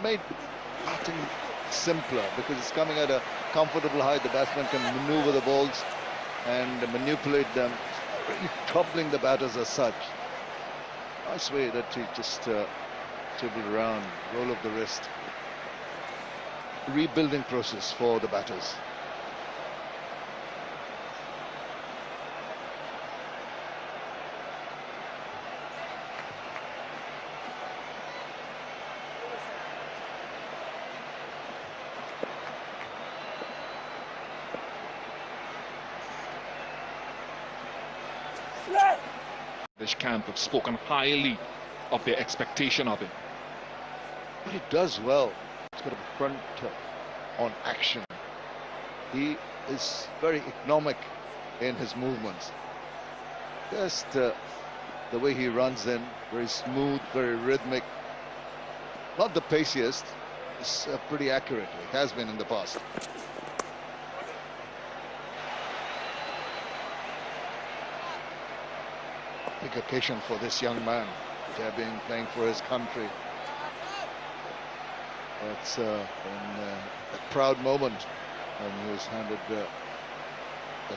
made batting simpler because it's coming at a comfortable height. The batsman can maneuver the balls and manipulate them, really troubling the batters as such. Nice way that he just dribbled around, roll of the wrist. Rebuilding process for the batters. This camp have spoken highly of their expectation of him. But he does well. He's got a front on action. He is very economic in his movements. Just the way he runs in, very smooth, very rhythmic. Not the paciest, it's pretty accurate. He has been in the past. Big occasion for this young man, being playing for his country. It's a proud moment when he was handed the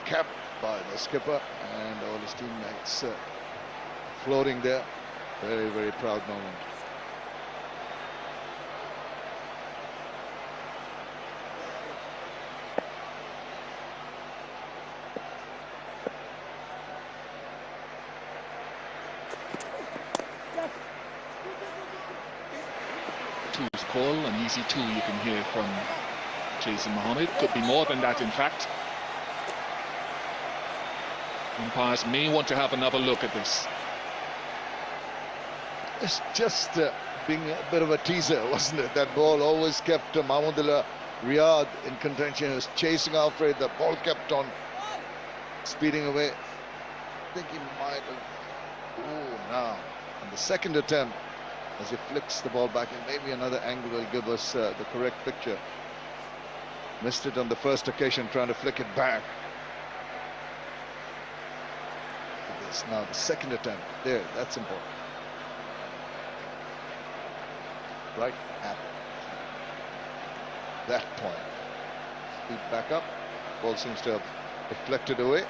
cap by the skipper and all his teammates floating there. Very, very proud moment. Call, an easy two you can hear from Jason Mohammed. Could be more than that, in fact. Umpires may want to have another look at this. It's just being a bit of a teaser, wasn't it? That ball always kept Mahmudullah Riyad in contention. He was chasing after it. The ball kept on speeding away. I think he might have... Oh, now. On the second attempt, as he flicks the ball back, and maybe another angle will give us the correct picture. Missed it on the first occasion, trying to flick it back. This now the second attempt. There, that's important. Right at that point. Speed back up. Ball seems to have deflected away.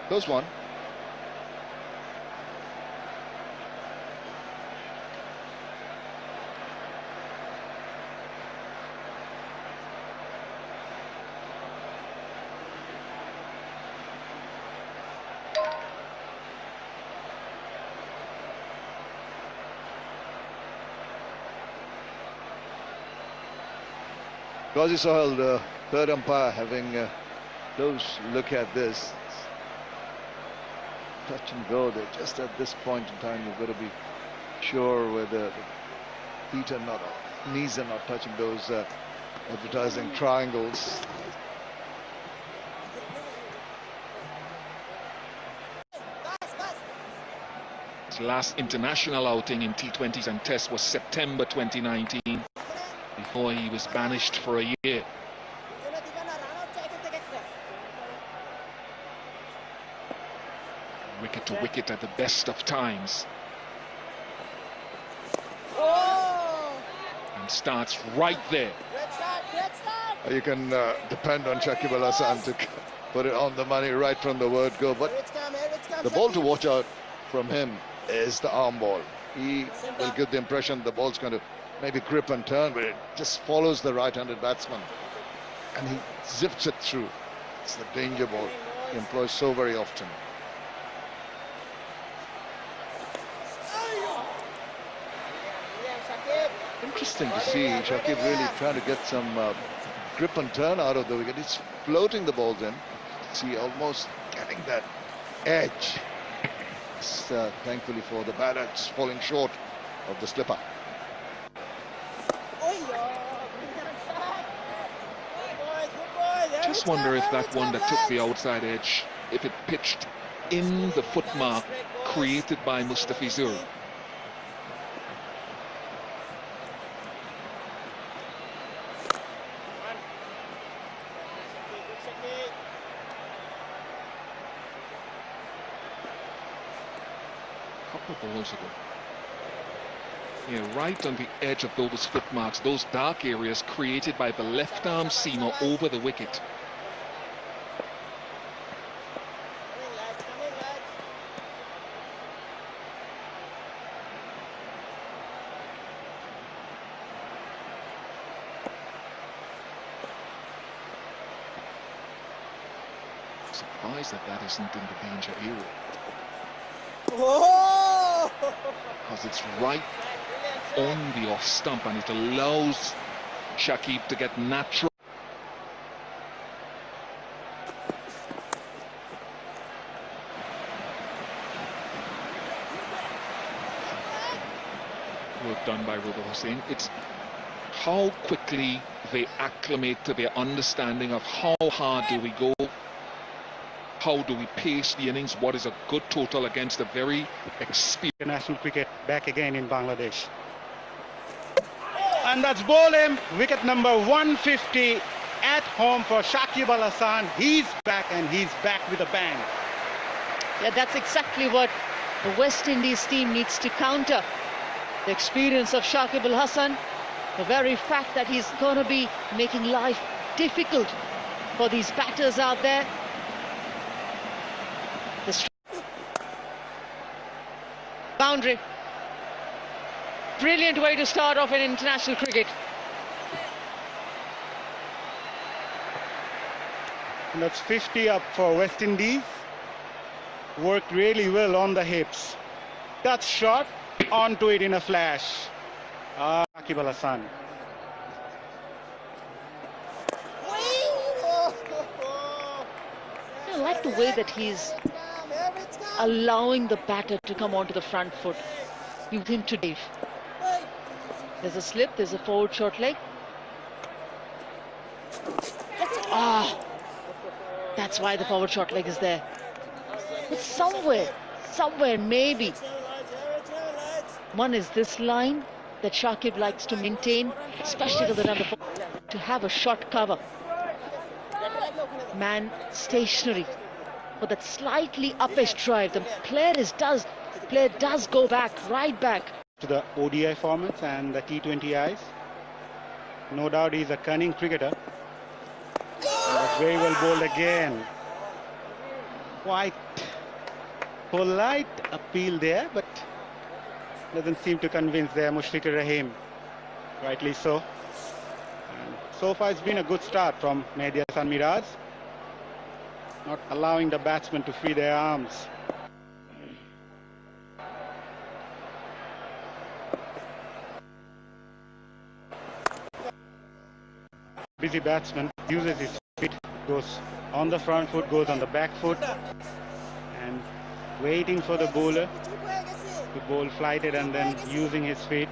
Close one. Ghazi Sohail, the third umpire, having a close look at this. Touch and go. They're just at this point in time, you've got to be sure whether the feet are not, knees are not touching those advertising triangles. His last international outing in T20s and Tests was September 2019. Before he was banished for a year. Wicket to wicket at the best of times. And starts right there. You can depend on Shakib Al Hasan to put it on the money right from the word go. But the ball to watch out from him is the arm ball. He will give the impression the ball's going to maybe grip and turn, but it just follows the right-handed batsman and he zips it through. It's the danger ball he employs so very often. Interesting to see Shakib really trying to get some grip and turn out of the wicket. He's floating the balls in. See, almost getting that edge. It's, thankfully for the batter, it's falling short of the slipper. Just wonder if that one that took the outside edge, if it pitched in the footmark created by Mustafizur. Couple of balls ago. Yeah, right on the edge of those footmarks, those dark areas created by the left arm seamer over the wicket. Surprised that isn't in the danger area. Because it's right on the off stump and it allows Shakib to get natural. Work done by Ruba Hussain. It's how quickly they acclimate to their understanding of how hard do we go, how do we pace the innings, what is a good total against a very experienced. International cricket back again in Bangladesh. And that's bowled him. Wicket number 150 at home for Shakib Al Hasan. He's back and he's back with a bang. Yeah, that's exactly what the West Indies team needs to counter. The experience of Shakib Al Hasan, the very fact that he's going to be making life difficult for these batters out there. The boundary. Brilliant way to start off in international cricket. And that's 50 up for West Indies. Worked really well on the hips. That shot onto it in a flash. Shakib Al Hasan. I like the way that he's allowing the batter to come onto the front foot. With him to dive. There's a slip, there's a forward short leg. That's why the forward short leg is there. But somewhere maybe. One is this line that Shakib likes to maintain, especially to the number 4, to have a short cover. Man stationary for that slightly uppish drive. The player does go back, right back. To the ODI formats and the T20Is. No doubt he's a cunning cricketer. And that's very well bowled again. Quite polite appeal there, but doesn't seem to convince there Mushfiqur Rahim. Rightly so. And so far it's been a good start from Mehdi Hasan Miraz. Not allowing the batsmen to free their arms. Busy batsman uses his feet, goes on the front foot, goes on the back foot, and waiting for the bowler to bowl flighted and then using his feet.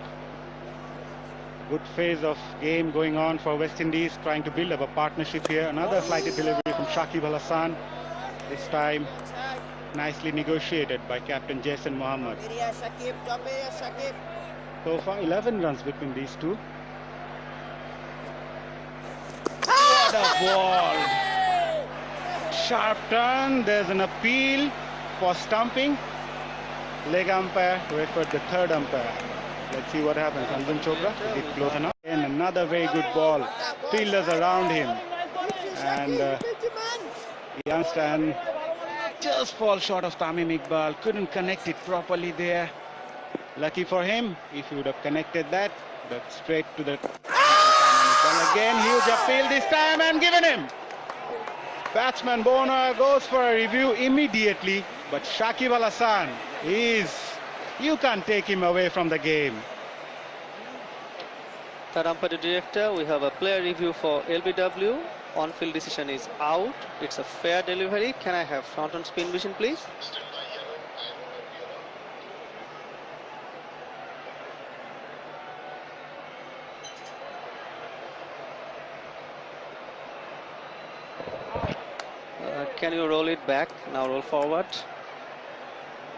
Good phase of game going on for West Indies, trying to build up a partnership here. Another flighted delivery from Shakib Al Hasan, this time nicely negotiated by captain Jason Mohammed. So far 11 runs between these two. What a ball! Sharp turn, there's an appeal for stumping. Leg umpire referred the third umpire. Let's see what happens. Anjan Chopra, is it close enough? And another very good ball. Fielders around him. And the youngster just falls short of Tamim Iqbal. Couldn't connect it properly there. Lucky for him, if he would have connected that, but straight to the... Again, huge appeal this time and given him. Batsman Bona goes for a review immediately, but Shakib Al Hasan you can't take him away from the game. Third umpire director, we have a player review for LBW. On-field decision is out. It's a fair delivery. Can I have front on spin vision, please? Can you roll it back? Now roll forward.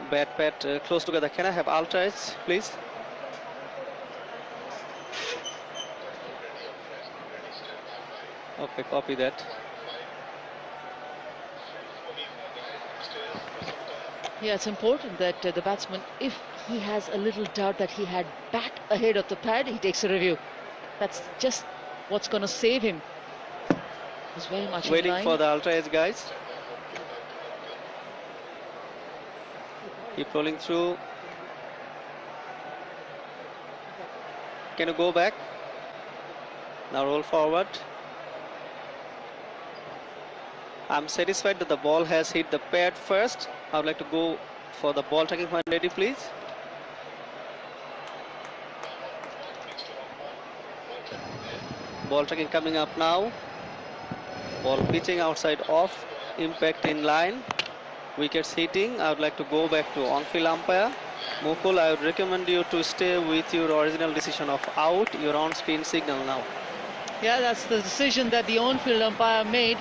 Bat pad close together. Can I have ultras, please? Okay, copy that. Yeah, it's important that the batsman, if he has a little doubt that he had bat ahead of the pad. He takes a review. That's just what's going to save him. He's very much in Waiting line. for the ultra edge, guys. Keep rolling through. Can you go back? Now roll forward. I'm satisfied that the ball has hit the pad first. I would like to go for the ball tracking point. Ready, please. Ball tracking coming up now. Ball pitching outside off. Impact in line. Wickets hitting. I would like to go back to on-field umpire. Mukul, I would recommend you to stay with your original decision of out. Your on-spin signal now. Yeah, that's the decision that the on-field umpire made,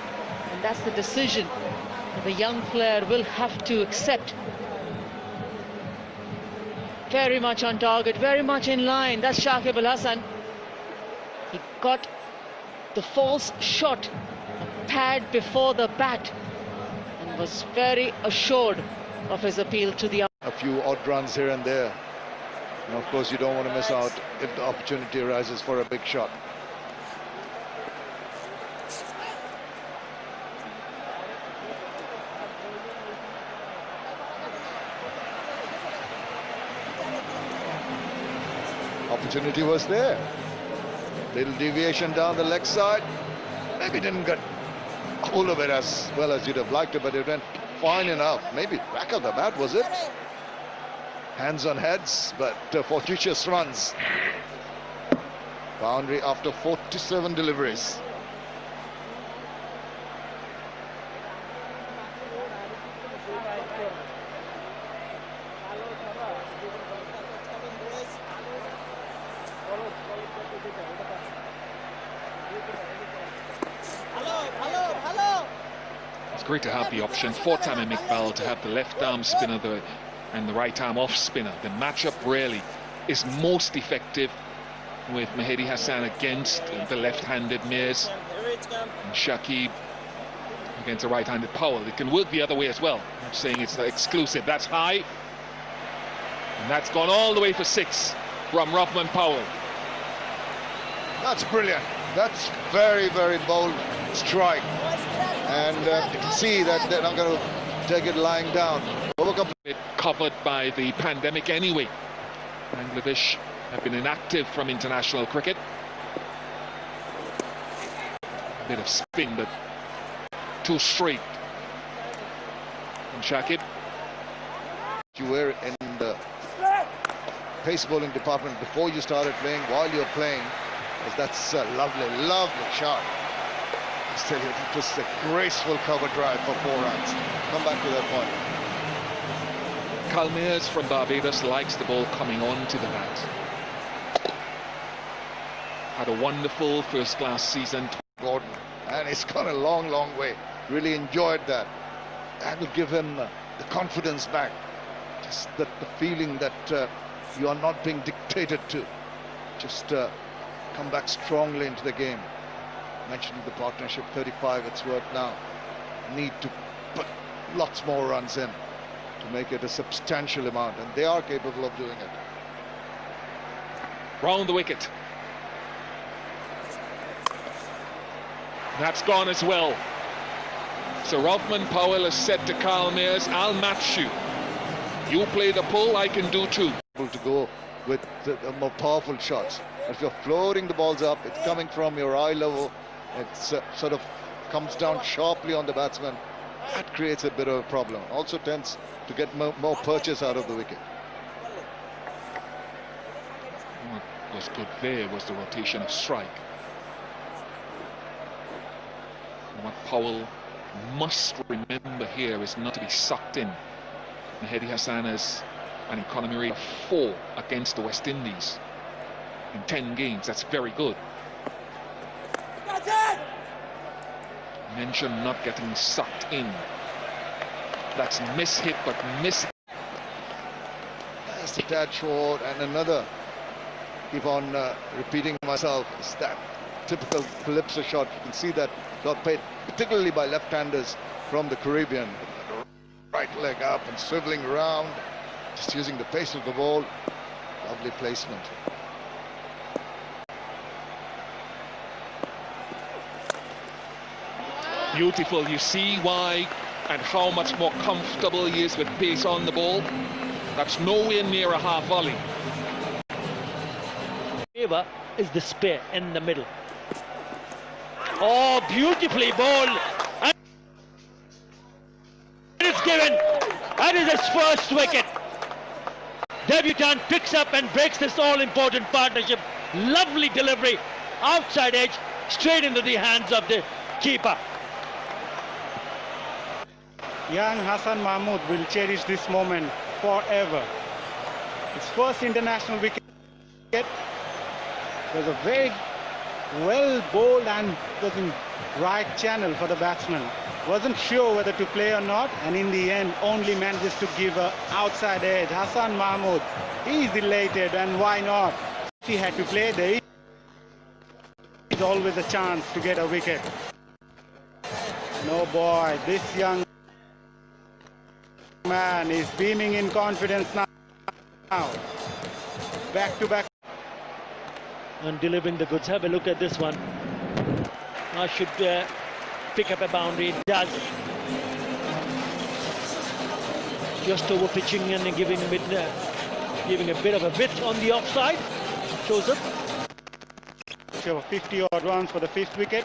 and that's the decision that the young player will have to accept. Very much on target, very much in line. That's Shakib Al Hasan. He got the false shot, a pad before the bat, and was very assured of his appeal to the A few odd runs here and there. And of course, you don't want to miss out if the opportunity arises for a big shot. Opportunity was there. Little deviation down the leg side. Maybe didn't get hold of it as well as you'd have liked it, but it went fine enough. Maybe back of the bat, was it? Hands on heads, but fortuitous runs. Boundary after 47 deliveries. It's great to have the option for Tamim Iqbal to have the left arm spinner and the right arm off spinner. The matchup really is most effective with Mehedi Hassan against the left-handed Mears and Shakib against a right-handed Powell. It can work the other way as well. I'm saying it's exclusive. That's high, and that's gone all the way for 6 from Rothman Powell. That's brilliant. That's very, very bold strike. And you can see that they're not going to take it lying down. It covered by the pandemic anyway. Bangladesh have been inactive from international cricket. A bit of spin, but too straight from Shakib. You were in the pace bowling department before you started playing, while you're playing, because that's a lovely, lovely shot. I tell you, it was a graceful cover drive for 4 runs. Come back to that point. Kalmeers from Barbados likes the ball coming on to the bat. Had a wonderful first-class season. Gordon, and he's gone a long, long way. Really enjoyed that. That will give him the confidence back. Just the feeling that you are not being dictated to. Just come back strongly into the game. Mentioned the partnership, 35 it's worth now. Need to put lots more runs in to make it a substantial amount, and they are capable of doing it. Round the wicket. That's gone as well. So Rothman Powell has said to Kalmeers, I'll match you. You play the pull, I can do too. Able to go with the more powerful shots. If you're floating the balls up, it's coming from your eye level. It's sort of comes down sharply on the batsman. That creates a bit of a problem. Also tends to get more purchase out of the wicket. What was good there was the rotation of strike. What Powell must remember here is not to be sucked in. Mehedi Hassan has an economy rate of 4 against the West Indies in 10 games. That's very good. Mention not getting sucked in. That's miss-hit, but miss. That's a tad short, and another. Keep on repeating myself. It's that typical calypso shot. You can see that shot played particularly by left-handers from the Caribbean. Right leg up and swiveling around. Just using the pace of the ball. Lovely placement. Beautiful. You see why and how much more comfortable he is with pace on the ball. That's nowhere near a half volley. Favor is the spare in the middle. Oh, beautifully bowled. And it's given. That is his first wicket. Debutant picks up and breaks this all-important partnership. Lovely delivery. Outside edge, straight into the hands of the keeper. Young Hassan Mahmood will cherish this moment forever. His first international wicket was a very well bowled and was in right channel for the batsman. Wasn't sure whether to play or not, and in the end only manages to give a outside edge. Hassan Mahmood, he is elated, and why not? If he had to play, there is always a chance to get a wicket. No boy, this young man is beaming in confidence now. Back to back. And delivering the goods. Have a look at this one. I should pick up a boundary. It does. Just over pitching and giving a bit of a width on the offside. Shows up. 50 odd runs for the fifth wicket.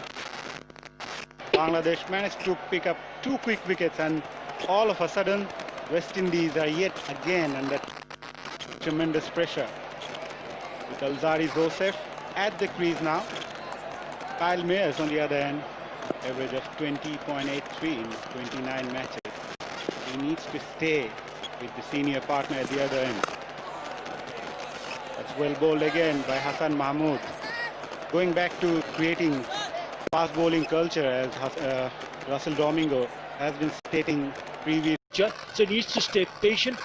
Bangladesh managed to pick up 2 quick wickets, and all of a sudden West Indies are yet again under tremendous pressure. With Alzari Joseph at the crease now. Kyle Mayers on the other end, average of 20.83 in 29 matches. He needs to stay with the senior partner at the other end. That's well bowled again by Hassan Mahmood. Going back to creating fast bowling culture, as Russell Domingo has been stating previously. So he needs to stay patient.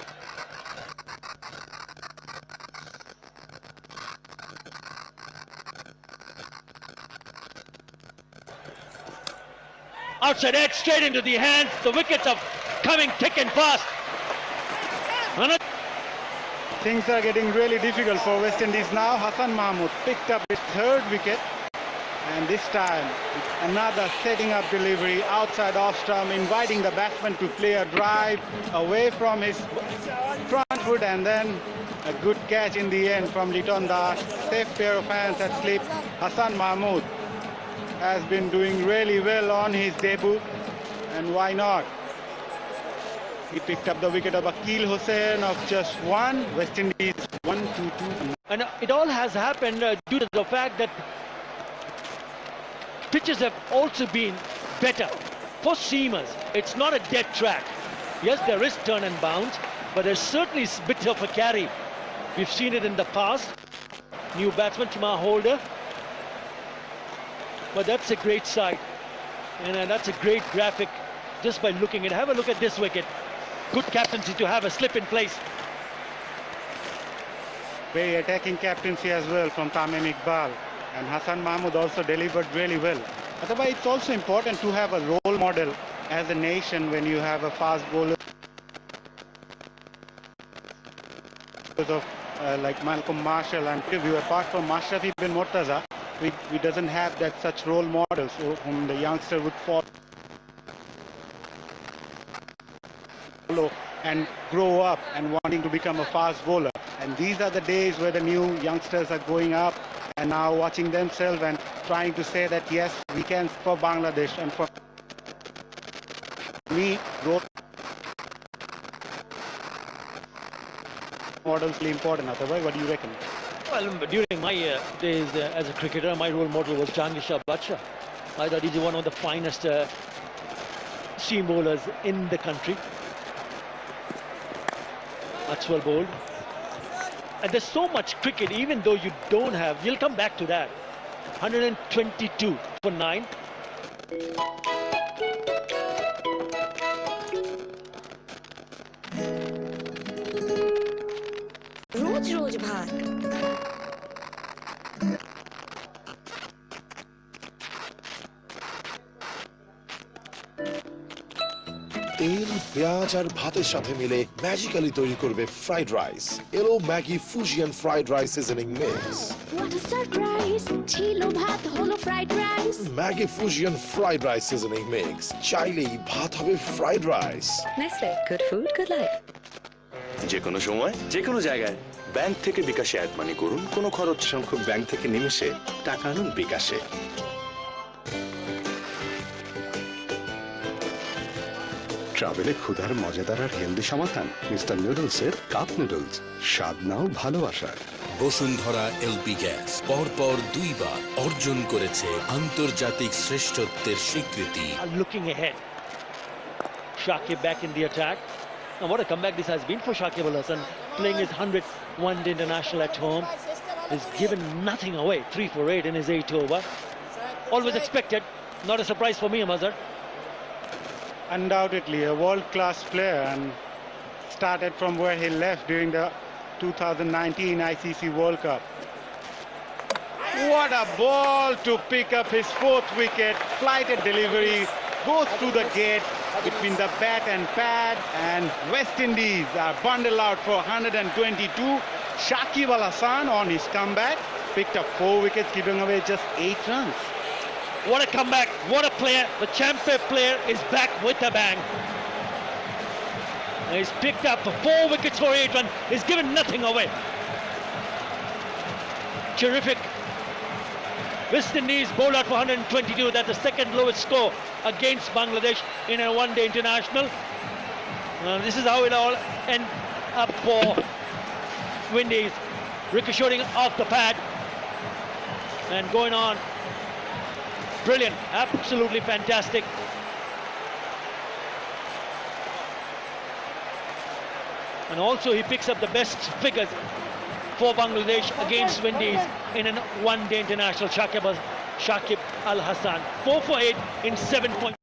Outside edge, straight into the hands. The wickets are coming thick and fast. Things are getting really difficult for West Indies now. Hassan Mahmood picked up his 3rd wicket, and this time another setting up delivery outside off stump, inviting the batsman to play a drive away from his front foot, and then a good catch in the end from Liton Das. Safe pair of hands at slip. Hassan Mahmood has been doing really well on his debut, and why not? He picked up the wicket of Akil Hussain of just 1. West Indies 1-2-2. And it all has happened due to the fact that pitches have also been better for seamers. It's not a dead track. Yes, there is turn and bounce, but there's certainly a bit of a carry. We've seen it in the past. New batsman, Chima Holder. But that's a great sight, and that's a great graphic just by looking at it. Have a look at this wicket. Good captaincy to have a slip in place. Very attacking captaincy as well from Tamim Iqbal, and Hassan Mahmood also delivered really well. Otherwise, it's also important to have a role model as a nation when you have a fast bowler of like Malcolm Marshall and Preview. Apart from Mashrafi bin Murtaza, we doesn't have that such role models whom the youngster would follow and grow up and wanting to become a fast bowler. And these are the days where the new youngsters are going up and now watching themselves and trying to say that yes, we can for Bangladesh. And for me, role models really important. Otherwise, what do you reckon? Well, during my days as a cricketer, my role model was Jahangir Shah Badshaw. I thought he's one of the finest seam bowlers in the country. That's well bowled. And there's so much cricket, even though you don't have, you'll come back to that. 122 for 9. रोज रोज भात तेल পেঁয়াজ আর ভাতের সাথে মিলে magically তৈরি করবে fried rice. এলো Maggi Fujian fried rice seasoning mix. What a surprise! ছিল ভাত হলো fried rice. Maggi Fujian fried rice seasoning mix, চাইলেই ভাত হবে fried rice. Nestle, good food, good life. যে কোনো সময় যে কোনো জায়গায় ব্যাংক থেকে বিকাশে অ্যাড মানি করুন, কোনো খরচ সংখ্যক ব্যাংক থেকে নিমেষে টাকা আনুন বিকাশে। ট্রাভেলে ক্ষুধার মজাদার আর হেলদি সমাধান মিস্টার নুডলসের কাপ নুডলস, স্বাদ নাও ভালোবাসার। বসুন্ধরা এলপি গ্যাস পরপর 2 বার অর্জন করেছে আন্তর্জাতিক শ্রেষ্ঠত্বের স্বীকৃতি। Looking ahead, Shakib back in the attack. And what a comeback this has been for Shakib Al Hasan, playing his 100th one-day international at home. He's given nothing away, 3 for 8 in his 8th over. Always expected, not a surprise for me, Mazhar. Undoubtedly a world-class player, and started from where he left during the 2019 ICC World Cup. What a ball to pick up his 4th wicket. Flighted delivery, goes through the gate between the bat and pad, and West Indies are bundled out for 122. Shakib Al Hasan on his comeback picked up 4 wickets, giving away just 8 runs. What a comeback, what a player. The champion player is back with a bang. He's picked up 4 wickets for 8 runs. He's given nothing away. Terrific. West Indies bowled out for 122. That's the second lowest score against Bangladesh in a one-day international. This is how it all end up for Windies. Ricocheting off the pad and going on. Brilliant, absolutely fantastic. And also he picks up the best figures for Bangladesh against Windies in a one-day international. Shakib Al Hasan, 4 for 8 in 7 points.